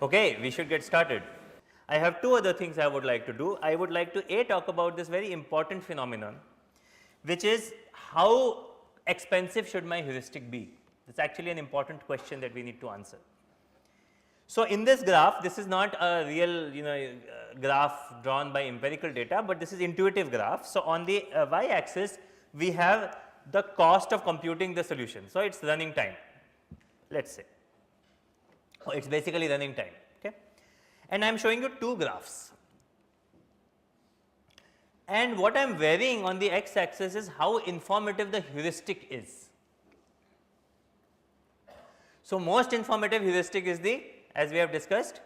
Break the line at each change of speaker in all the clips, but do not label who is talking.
Okay, we should get started. I have two other things I would like to do. I would like to talk about this very important phenomenon, which is how expensive should my heuristic be? It's actually an important question that we need to answer. So, in this graph, this is not a real graph drawn by empirical data, but this is intuitive graph. So, on the y axis we have the cost of computing the solution. So, it is running time, let us say, it is basically running time, okay. And I am showing you two graphs, and what I am varying on the x axis is how informative the heuristic is. So, most informative heuristic is the, as we have discussed,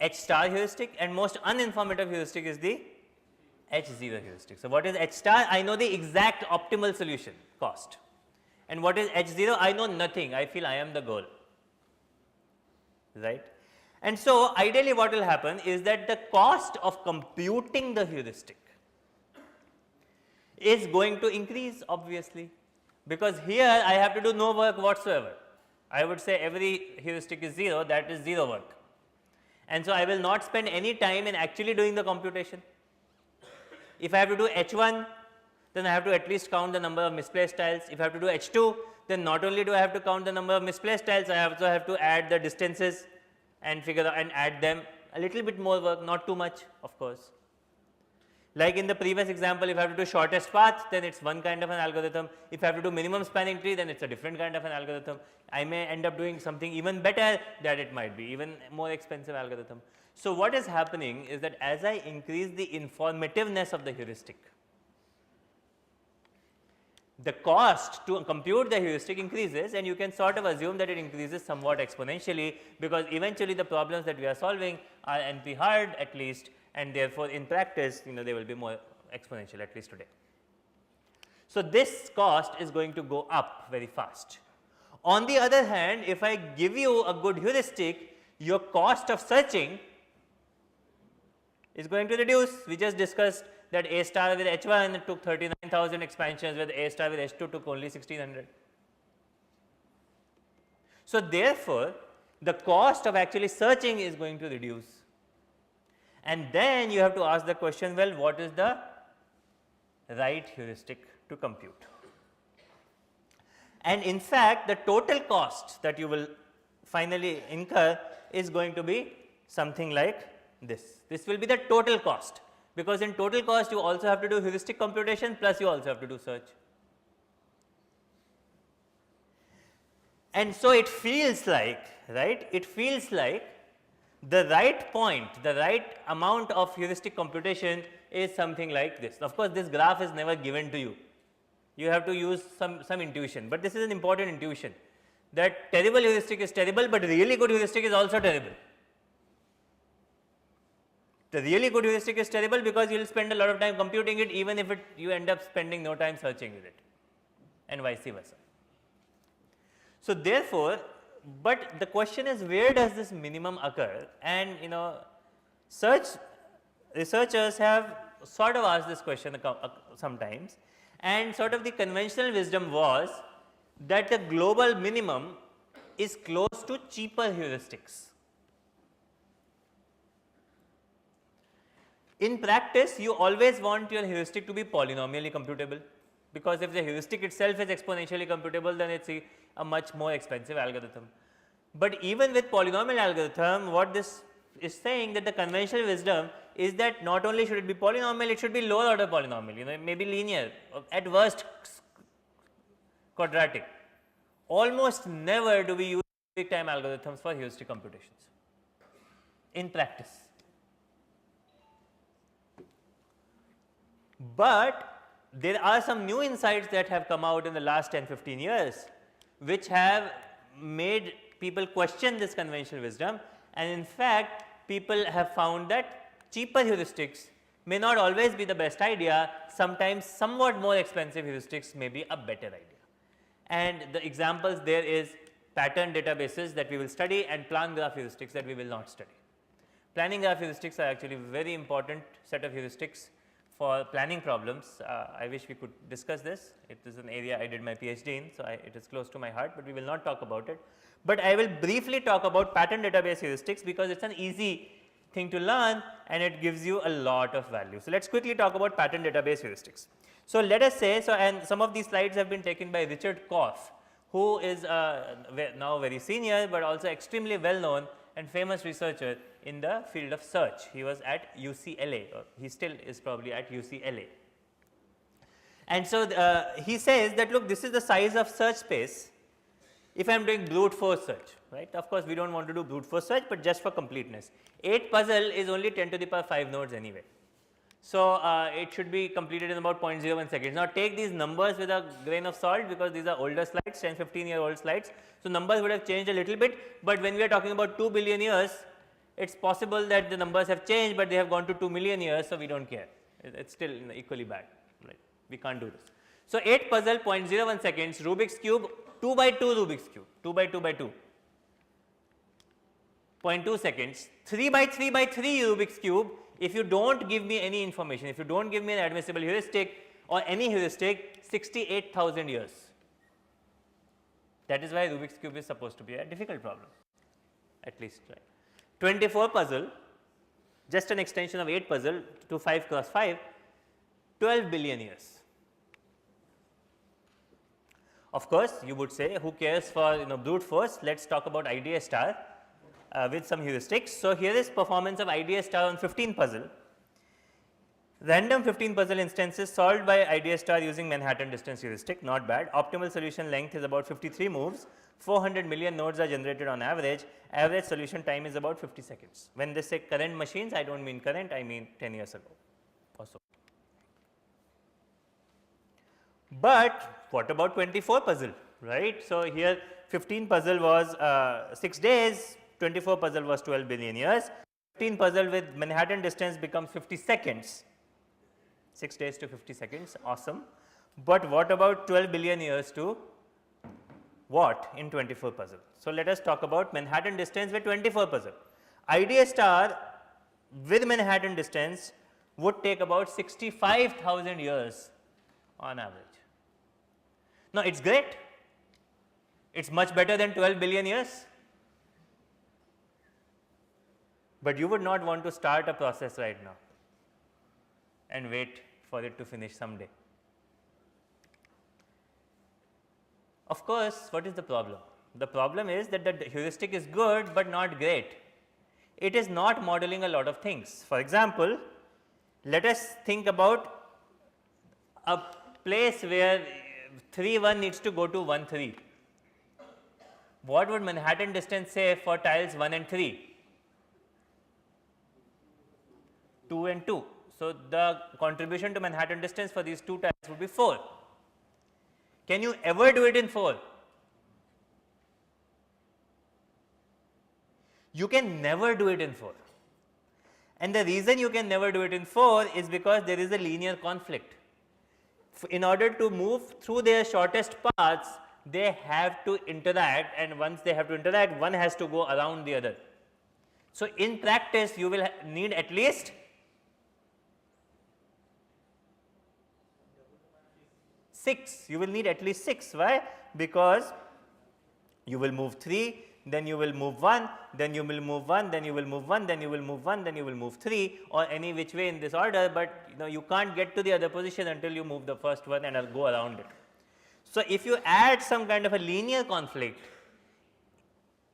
H star heuristic, and most uninformative heuristic is the H 0 heuristic. So, what is H star? I know the exact optimal solution cost, and what is H 0? I know nothing, I feel I am the goal, right. And so, ideally what will happen is that the cost of computing the heuristic is going to increase, obviously, because here I have to do no work whatsoever. I would say every heuristic is 0, that is 0 work, and so I will not spend any time in actually doing the computation. If I have to do H1, then I have to at least count the number of misplaced tiles. If I have to do H2, then not only do I have to count the number of misplaced tiles, I also have to add the distances and figure out and add them. A little bit more work, not too much, of course. Like in the previous example, if I have to do shortest path, then it is one kind of an algorithm. If I have to do minimum spanning tree, then it is a different kind of an algorithm. I may end up doing something even better, that it might be even more expensive algorithm. So, what is happening is that as I increase the informativeness of the heuristic, the cost to compute the heuristic increases, and you can sort of assume that it increases somewhat exponentially, because eventually the problems that we are solving are NP hard at least, and therefore, in practice they will be more exponential, at least today. So, this cost is going to go up very fast. On the other hand, if I give you a good heuristic, your cost of searching is going to reduce. We just discussed that A star with H1 took 39,000 expansions, with A star with H2 took only 1600. So, therefore, the cost of actually searching is going to reduce, and then you have to ask the question, well, what is the right heuristic to compute? And in fact, the total cost that you will finally incur is going to be something like this. This will be the total cost, because in total cost you also have to do heuristic computation, plus you also have to do search. And so, it feels like, right, it feels like the right point, the right amount of heuristic computation is something like this. Of course, this graph is never given to you. You have to use some intuition, but this is an important intuition, that terrible heuristic is terrible, but really good heuristic is also terrible. The really good heuristic is terrible because you will spend a lot of time computing it, even if you end up spending no time searching with it, and vice versa. So, therefore, but the question is, where does this minimum occur? And researchers have sort of asked this question sometimes, and sort of the conventional wisdom was that the global minimum is close to cheaper heuristics. In practice, you always want your heuristic to be polynomially computable, because if the heuristic itself is exponentially computable, then it is a much more expensive algorithm. But even with polynomial algorithm, what this is saying, that the conventional wisdom is that not only should it be polynomial, it should be lower order polynomial, it may be linear, at worst quadratic. Almost never do we use big time algorithms for heuristic computations in practice. But there are some new insights that have come out in the last 10-15 years, which have made people question this conventional wisdom, and in fact, people have found that cheaper heuristics may not always be the best idea. Sometimes somewhat more expensive heuristics may be a better idea, and the examples there is pattern databases that we will study and plan graph heuristics that we will not study. Planning graph heuristics are actually very important set of heuristics for planning problems. I wish we could discuss this. It is an area I did my PhD in, so it is close to my heart, but we will not talk about it. But I will briefly talk about pattern database heuristics because it is an easy thing to learn and it gives you a lot of value. So, let us quickly talk about pattern database heuristics. So, let us say, and some of these slides have been taken by Richard Prof, who is now very senior, but also extremely well known and famous researcher in the field of search. He was at UCLA, or he still is probably at UCLA. And so, he says that look, this is the size of search space if I am doing brute force search, right. Of course, we do not want to do brute force search, but just for completeness. 8 puzzle is only 10 to the power 5 nodes anyway. So, it should be completed in about 0.01 seconds. Now, take these numbers with a grain of salt because these are older slides, 10-15-year-old slides. So, numbers would have changed a little bit, but when we are talking about 2 billion years, it is possible that the numbers have changed, but they have gone to 2 million years. So, we do not care, it is still equally bad, right. We can't do this. So, 8 puzzle 0.01 seconds, Rubik's cube 2 by 2 Rubik's cube, 2 by 2 by 2, 0.2 seconds, 3 by 3 by 3 Rubik's cube. If you do not give me any information, if you do not give me an admissible heuristic or any heuristic, 68,000 years. That is why Rubik's cube is supposed to be a difficult problem, at least, right. 24 puzzle, just an extension of 8 puzzle to 5 cross 5, 12 billion years. Of course, you would say who cares for brute force, let us talk about IDA star with some heuristics. So, here is performance of IDA star on 15 puzzle, random 15 puzzle instances solved by IDA star using Manhattan distance heuristic, not bad. Optimal solution length is about 53 moves, 400 million nodes are generated on average solution time is about 50 seconds. When they say current machines, I do not mean current, I mean 10 years ago or so. But what about 24 puzzle, right. So, here 15 puzzle was 6 days, 24 puzzle was 12 billion years, 15 puzzle with Manhattan distance becomes 50 seconds, 6 days to 50 seconds, awesome. But what about 12 billion years to what in 24 puzzle? So, let us talk about Manhattan distance with 24 puzzle. IDA star with Manhattan distance would take about 65,000 years on average. Now, it is great, it is much better than 12 billion years, but you would not want to start a process right now and wait for it to finish someday. Of course, what is the problem? The problem is that the heuristic is good, but not great. It is not modeling a lot of things. For example, let us think about a place where 3 1 needs to go to 1 3. What would Manhattan distance say for tiles 1 and 3? 2 and 2. So, the contribution to Manhattan distance for these 2 tiles would be 4. Can you ever do it in 4? You can never do it in 4. And the reason you can never do it in 4 is because there is a linear conflict. In order to move through their shortest paths, they have to interact, and once they have to interact, one has to go around the other. So, in practice, you will need at least 6, you will need at least 6. Why? Because you will move 3, then you will move 1, then you will move 1, then you will move 1, then you will move 1, then you will move 3, or any which way in this order, but you can't get to the other position until you move the first one and go around it. So, if you add some kind of a linear conflict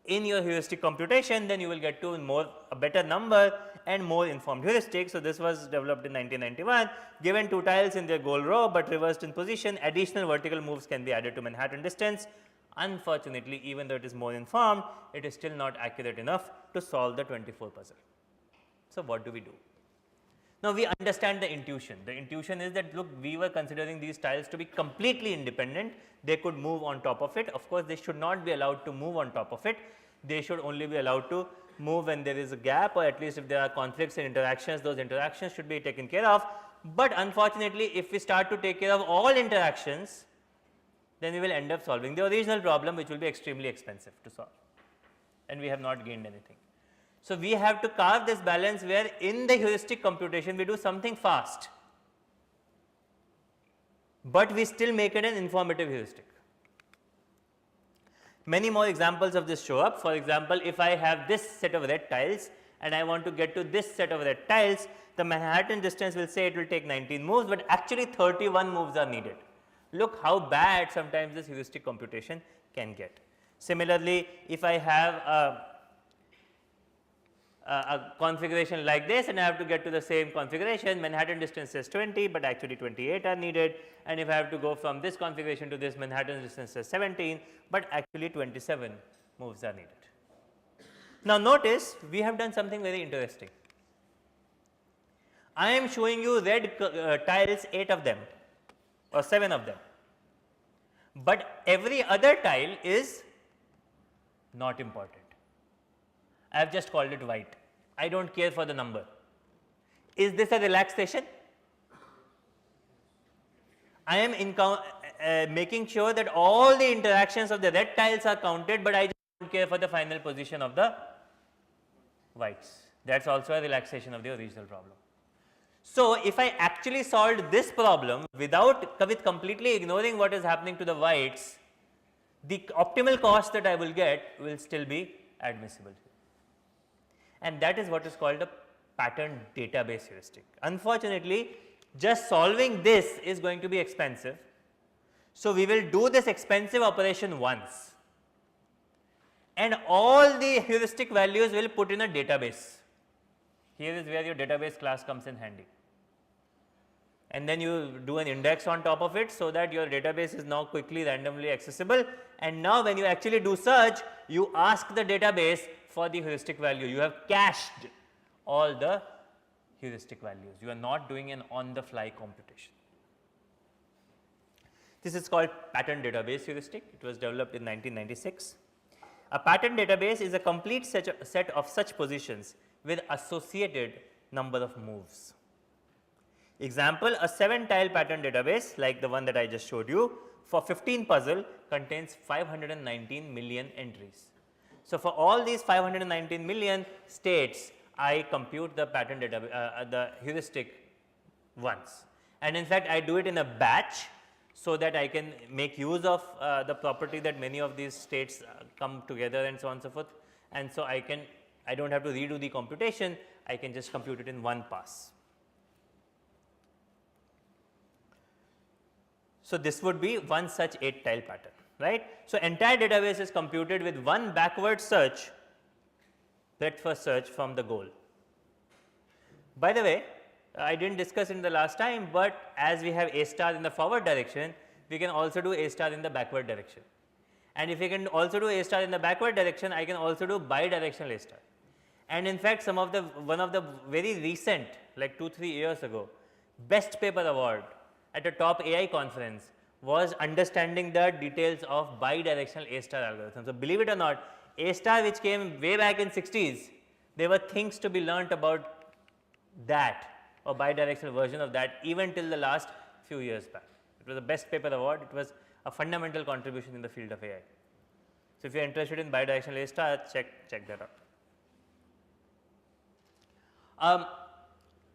in your heuristic computation, then you will get to a better number and more informed heuristic. So, this was developed in 1991. Given 2 tiles in their goal row, but reversed in position, additional vertical moves can be added to Manhattan distance. Unfortunately, even though it is more informed, it is still not accurate enough to solve the 24 puzzle. So, what do we do? Now, we understand the intuition. The intuition is that look, we were considering these tiles to be completely independent. They could move on top of it. Of course, they should not be allowed to move on top of it. They should only be allowed to move when there is a gap, or at least if there are conflicts and interactions, those interactions should be taken care of. But unfortunately, if we start to take care of all interactions, then we will end up solving the original problem, which will be extremely expensive to solve, and we have not gained anything. So, we have to carve this balance where in the heuristic computation we do something fast, but we still make it an informative heuristic. Many more examples of this show up. For example, if I have this set of red tiles and I want to get to this set of red tiles, the Manhattan distance will say it will take 19 moves, but actually 31 moves are needed. Look how bad sometimes this heuristic computation can get. Similarly, if I have a configuration like this and I have to get to the same configuration, Manhattan distance says 20, but actually 28 are needed, and if I have to go from this configuration to this, Manhattan distance says 17, but actually 27 moves are needed. Now, notice we have done something very interesting. I am showing you red tiles, 8 of them or 7 of them, but every other tile is not important. I have just called it white. I do not care for the number. Is this a relaxation? I am making sure that all the interactions of the red tiles are counted, but I just do not care for the final position of the whites. That is also a relaxation of the original problem. So, if I actually solved this problem with completely ignoring what is happening to the whites, the optimal cost that I will get will still be admissible. And that is what is called a pattern database heuristic. Unfortunately, just solving this is going to be expensive. So, we will do this expensive operation once, and all the heuristic values will put in a database. Here is where your database class comes in handy, and then you do an index on top of it, so that your database is now quickly randomly accessible, and now when you actually do search, you ask the database for the heuristic value. You have cached all the heuristic values. You are not doing an on the fly computation. This is called pattern database heuristic. It was developed in 1996. A pattern database is a complete set of such positions with associated number of moves. Example, a 7-tile pattern database like the one that I just showed you for 15 puzzle contains 519 million entries. So, for all these 519 million states, I compute the pattern the heuristic once, and in fact, I do it in a batch, so that I can make use of the property that many of these states come together and so on and so forth, and so I do not have to redo the computation, I can just compute it in one pass. So, this would be one such 8-tile pattern, right. So, entire database is computed with one backward search, breadth first search from the goal. By the way, I did not discuss in the last time, but as we have A star in the forward direction, we can also do A star in the backward direction. And if we can also do A star in the backward direction, I can also do bidirectional A star. And in fact, one of the very recent, like 2-3 years ago, best paper award at a top AI conference was understanding the details of bidirectional A star algorithm. So, believe it or not, A star which came way back in 60s, there were things to be learnt about that or bidirectional version of that even till the last few years back. It was the best paper award, it was a fundamental contribution in the field of AI. So, if you are interested in bidirectional A star, check that out.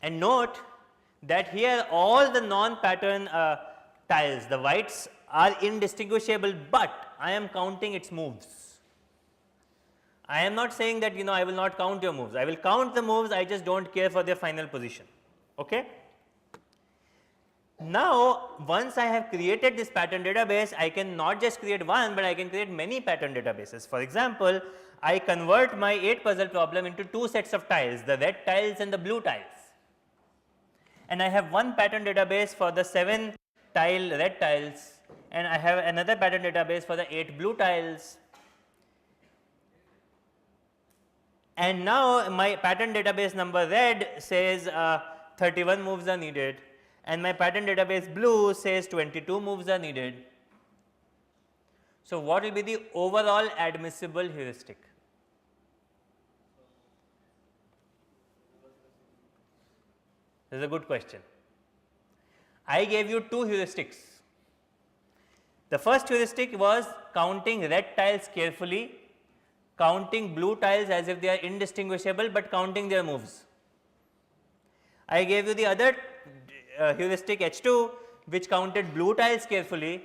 And note that here all the non-pattern tiles, the whites are indistinguishable, but I am counting its moves. I am not saying that I will not count your moves, I will count the moves, I just do not care for their final position. Okay. Now, once I have created this pattern database, I can not just create one, but I can create many pattern databases. For example, I convert my 8 puzzle problem into 2 sets of tiles, the red tiles and the blue tiles. And I have one pattern database for the 7 tile red tiles, and I have another pattern database for the 8 blue tiles. And now, my pattern database number red says 31 moves are needed, and my pattern database blue says 22 moves are needed. So, what will be the overall admissible heuristic? This is a good question. I gave you 2 heuristics. The first heuristic was counting red tiles carefully, counting blue tiles as if they are indistinguishable, but counting their moves. I gave you the other heuristic H2, which counted blue tiles carefully,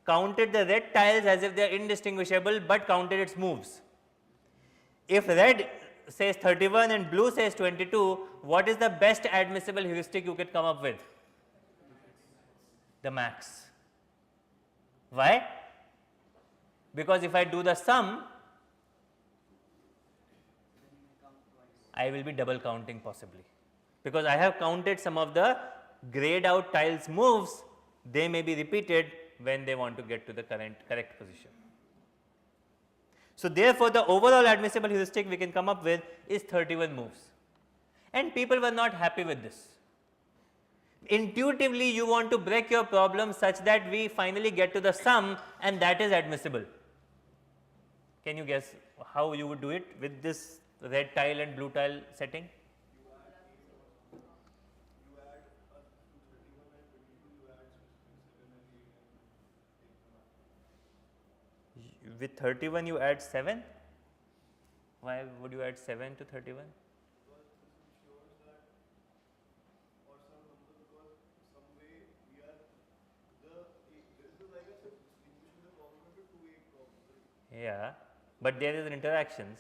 counted the red tiles as if they are indistinguishable, but counted its moves. If red says 31 and blue says 22, what is the best admissible heuristic you could come up with? The max. Why? Because if I do the sum, I will be double counting possibly, because I have counted some of the grayed out tiles moves, they may be repeated when they want to get to the correct position. So, therefore, the overall admissible heuristic we can come up with is 31 moves, and people were not happy with this. Intuitively you want to break your problem such that we finally get to the sum, and that is admissible. Can you guess how you would do it with this red tile and blue tile setting? With 31 you add 7. Why would you add 7 to 31? Yeah, but there is an interactions.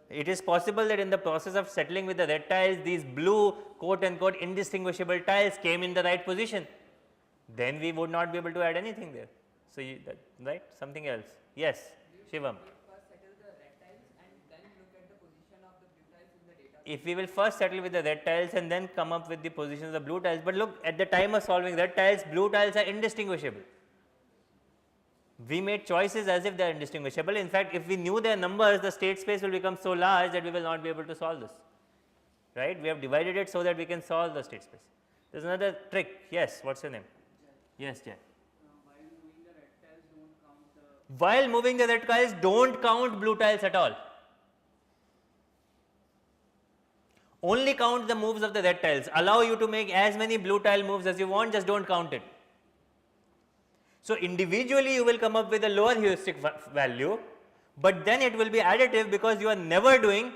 It is possible that in the process of settling with the red tiles, these blue quote unquote indistinguishable tiles came in the right position. Then we would not be able to add anything there. So, right, something else. Yes, Shivam. If we will first settle with the red tiles and then come up with the positions of the blue tiles, but look, at the time of solving red tiles, blue tiles are indistinguishable. We made choices as if they are indistinguishable. In fact, if we knew their numbers, the state space will become so large that we will not be able to solve this, right. We have divided it so that we can solve the state space. There is another trick. Yes, what is your name? Yes, Jay. While moving the red tiles, don't count blue tiles at all. Only count the moves of the red tiles. Allow you to make as many blue tile moves as you want, just don't count it. So, individually you will come up with a lower heuristic value, but then it will be additive because you are never doing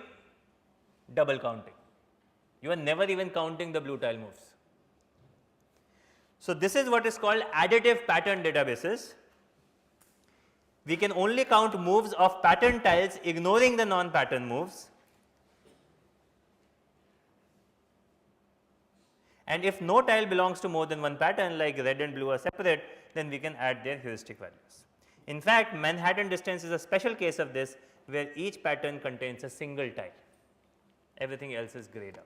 double counting. You are never even counting the blue tile moves. So, this is what is called additive pattern databases. We can only count moves of pattern tiles, ignoring the non-pattern moves. And if no tile belongs to more than one pattern, like red and blue are separate, then we can add their heuristic values. In fact, Manhattan distance is a special case of this, where each pattern contains a single tile, everything else is grayed out.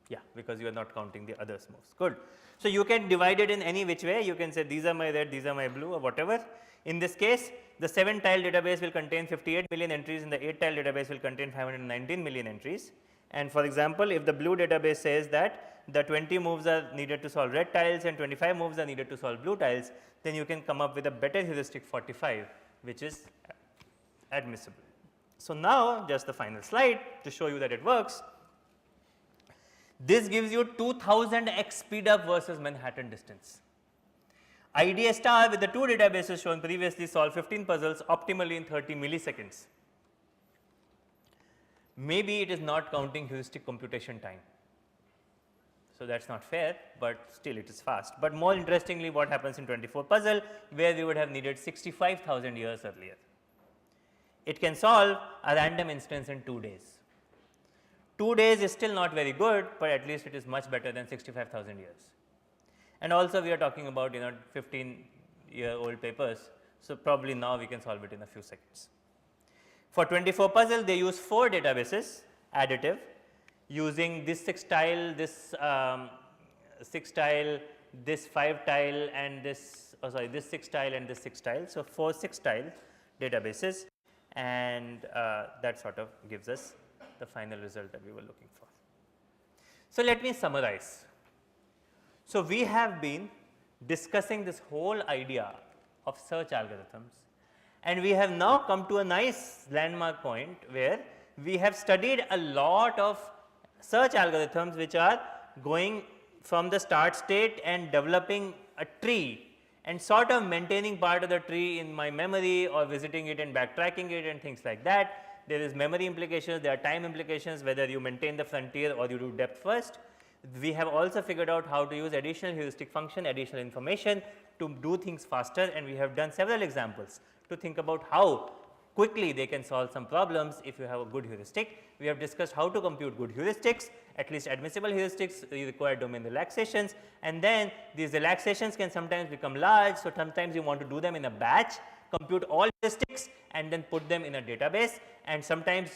Yeah, because you are not counting the others moves. Good. So, you can divide it in any which way. You can say these are my red, these are my blue, or whatever. In this case, the 7 tile database will contain 58 million entries, and the 8 tile database will contain 519 million entries. And for example, if the blue database says that the 20 moves are needed to solve red tiles and 25 moves are needed to solve blue tiles, then you can come up with a better heuristic 45, which is admissible. So, now just the final slide to show you that it works. This gives you 2000x speed up versus Manhattan distance. IDA star with the 2 databases shown previously solved 15 puzzles optimally in 30 milliseconds. Maybe it is not counting heuristic computation time. So, that is not fair, but still it is fast. But more interestingly, what happens in 24 puzzle, where we would have needed 65,000 years earlier. It can solve a random instance in 2 days. 2 days is still not very good, but at least it is much better than 65,000 years. And also we are talking about 15-year-old papers. So, probably now we can solve it in a few seconds. For 24 puzzle, they use 4 databases additive, using this 6 tile, this 6 tile, this 5 tile, and this this 6 tile and this 6 tile. So, 4 6 tile databases, and that sort of gives us the final result that we were looking for. So, let me summarize. So, we have been discussing this whole idea of search algorithms, and we have now come to a nice landmark point where we have studied a lot of search algorithms which are going from the start state and developing a tree and sort of maintaining part of the tree in my memory or visiting it and backtracking it and things like that. there is memory implications, there are time implications, whether you maintain the frontier or you do depth first. We have also figured out how to use additional heuristic function, additional information to do things faster, and we have done several examples to think about how quickly they can solve some problems if you have a good heuristic. We have discussed how to compute good heuristics, at least admissible heuristics, you require domain relaxations, and then these relaxations can sometimes become large. So, sometimes you want to do them in a batch, compute all heuristics and then put them in a database, and sometimes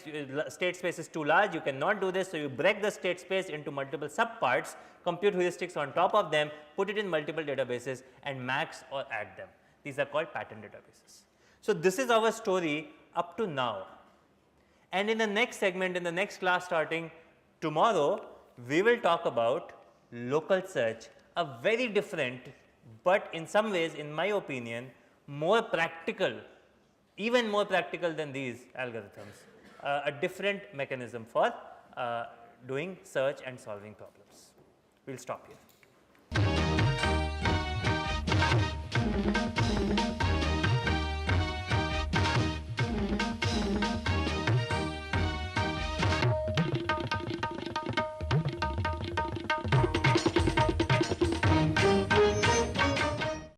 state space is too large, you cannot do this. So, you break the state space into multiple subparts, compute heuristics on top of them, put it in multiple databases and max or add them. These are called pattern databases. So, this is our story up to now, and in the next segment, in the next class starting tomorrow, we will talk about local search, a very different, but in some ways in my opinion more practical, even more practical than these algorithms, a different mechanism for doing search and solving problems. We will stop here.